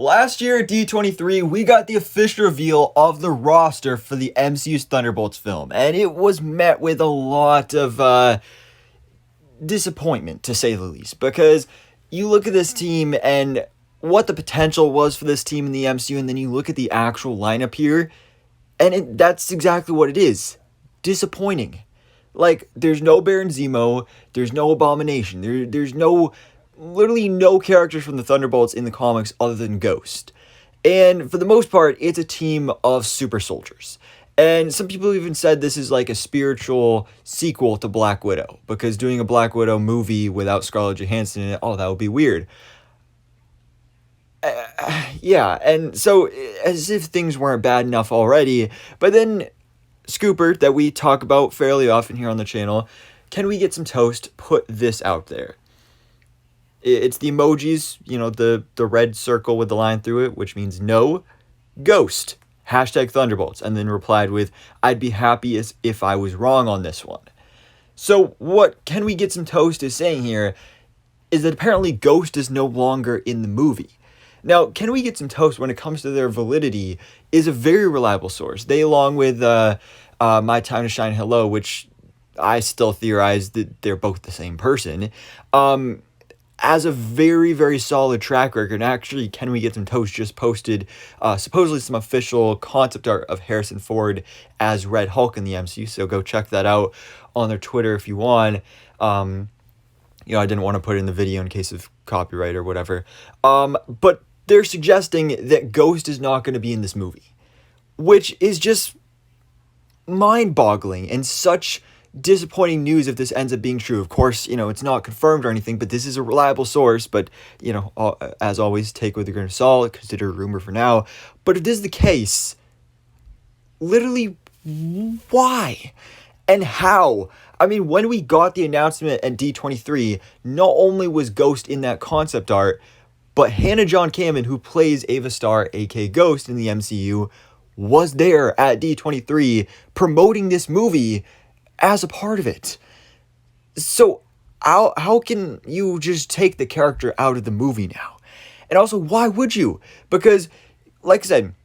Last year at D23, we got the official reveal of the roster for the MCU's Thunderbolts film, and it was met with a lot of disappointment, to say the least, because you look at this team and what the potential was for this team in the MCU, and then you look at the actual lineup here, and that's exactly what it is. Disappointing. Like, there's no Baron Zemo, there's no Abomination, there's literally no characters from the Thunderbolts in the comics other than Ghost. And for the most part, it's a team of super soldiers. And some people even said this is like a spiritual sequel to Black Widow, because doing a Black Widow movie without Scarlett Johansson in it, that would be weird. Yeah, and so as if things weren't bad enough already, but then Scooper, that we talk about fairly often here on the channel, Can We Get Some Toast, put this out there. It's the emojis, the red circle with the line through it, which means no, Ghost, #Thunderbolts, and then replied with, I'd be happy as if I was wrong on this one. So what Can We Get Some Toast is saying here is that apparently Ghost is no longer in the movie. Now, Can We Get Some Toast, when it comes to their validity, is a very reliable source. They, along with My Time to Shine Hello, which I still theorize that they're both the same person, as a very, very solid track record. And actually, Can We Get Some Toast just posted supposedly some official concept art of Harrison Ford as Red Hulk in the MCU, so go check that out on their Twitter if you want. I didn't want to put it in the video in case of copyright or whatever. But they're suggesting that Ghost is not going to be in this movie, which is just mind-boggling and such disappointing news if this ends up being true. Of course, it's not confirmed or anything, but this is a reliable source. But, as always, take with a grain of salt, consider a rumor for now. But if this is the case, literally, why? And how? I mean, when we got the announcement at D23, not only was Ghost in that concept art, but Hannah John Kamen, who plays Ava Starr, aka Ghost in the MCU, was there at D23 promoting this movie as a part of it. So how can you just take the character out of the movie now? And also, why would you? Because, like I said,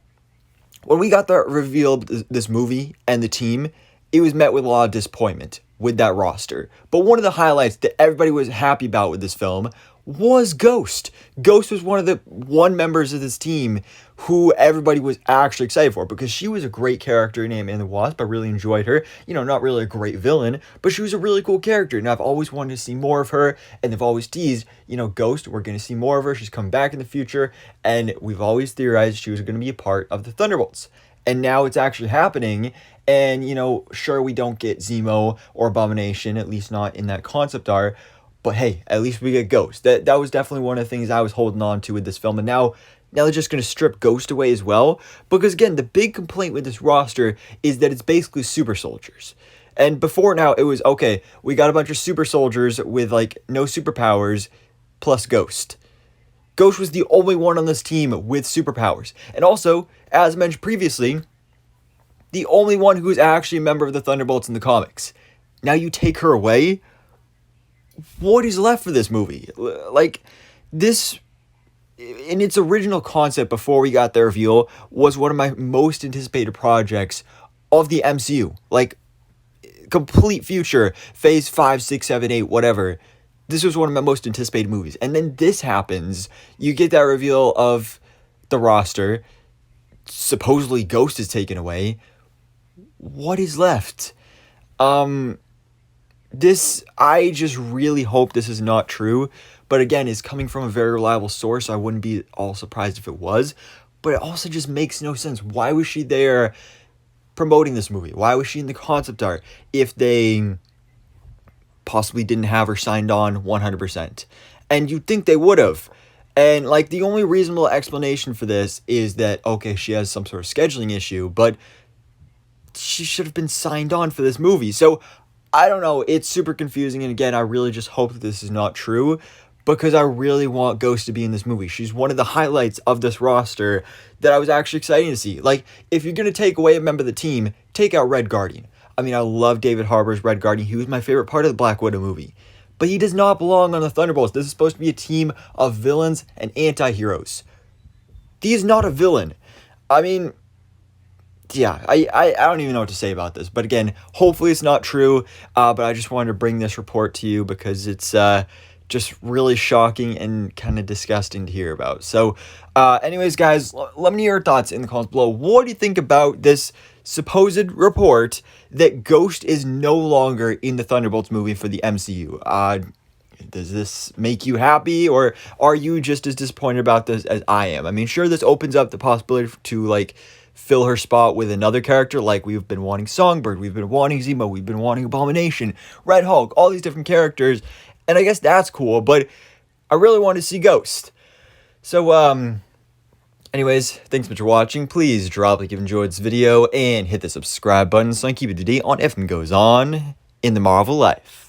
when we got the revealed this movie and the team, it was met with a lot of disappointment with that roster. But one of the highlights that everybody was happy about with this film was Ghost. Ghost was one of the members of this team who everybody was actually excited for, because she was a great character in Ant-Man and the Wasp. I really enjoyed her. Not really a great villain, but she was a really cool character, and I've always wanted to see more of her, and they've always teased, Ghost, we're going to see more of her. She's coming back in the future, and we've always theorized she was going to be a part of the Thunderbolts. And now it's actually happening, and, sure, we don't get Zemo or Abomination, at least not in that concept art, but hey, at least we get Ghost. That was definitely one of the things I was holding on to with this film. And now they're just going to strip Ghost away as well. Because again, the big complaint with this roster is that it's basically super soldiers. And before now, it was, okay, we got a bunch of super soldiers with no superpowers plus Ghost. Ghost was the only one on this team with superpowers. And also, as mentioned previously, the only one who is actually a member of the Thunderbolts in the comics. Now you take her away? What is left for this movie? This, in its original concept before we got the reveal, was one of my most anticipated projects of the MCU. Complete future, phase 5, 6, 7, 8, whatever. This was one of my most anticipated movies. And then this happens. You get that reveal of the roster. Supposedly Ghost is taken away. What is left? I just really hope this is not true, but again, it's coming from a very reliable source, so I wouldn't be all surprised if it was, but it also just makes no sense. Why was she there promoting this movie? Why was she in the concept art if they possibly didn't have her signed on 100%? And you'd think they would have. And the only reasonable explanation for this is that, okay, she has some sort of scheduling issue, but she should have been signed on for this movie. So I don't know, it's super confusing, and again, I really just hope that this is not true, because I really want Ghost to be in this movie. She's one of the highlights of this roster that I was actually excited to see. If you're going to take away a member of the team, take out Red Guardian. I mean, I love David Harbour's Red Guardian. He was my favorite part of the Black Widow movie. But he does not belong on the Thunderbolts. This is supposed to be a team of villains and anti-heroes. he's not a villain. I mean, yeah, I don't even know what to say about this. But again, hopefully it's not true. But I just wanted to bring this report to you because it's just really shocking and kind of disgusting to hear about. So, anyways, guys, let me know your thoughts in the comments below. What do you think about this supposed report that Ghost is no longer in the Thunderbolts movie for the MCU? Does this make you happy, or are you just as disappointed about this as I am? I mean, sure, this opens up the possibility to, like, fill her spot with another character, like we've been wanting Songbird, we've been wanting Zemo, we've been wanting Abomination, Red Hulk, all these different characters, and I guess that's cool, but I really want to see Ghost. So, anyways, thanks so much for watching. Please drop a like if you enjoyed this video, and hit the subscribe button so I can keep you up to date on everything goes on in the Marvel life.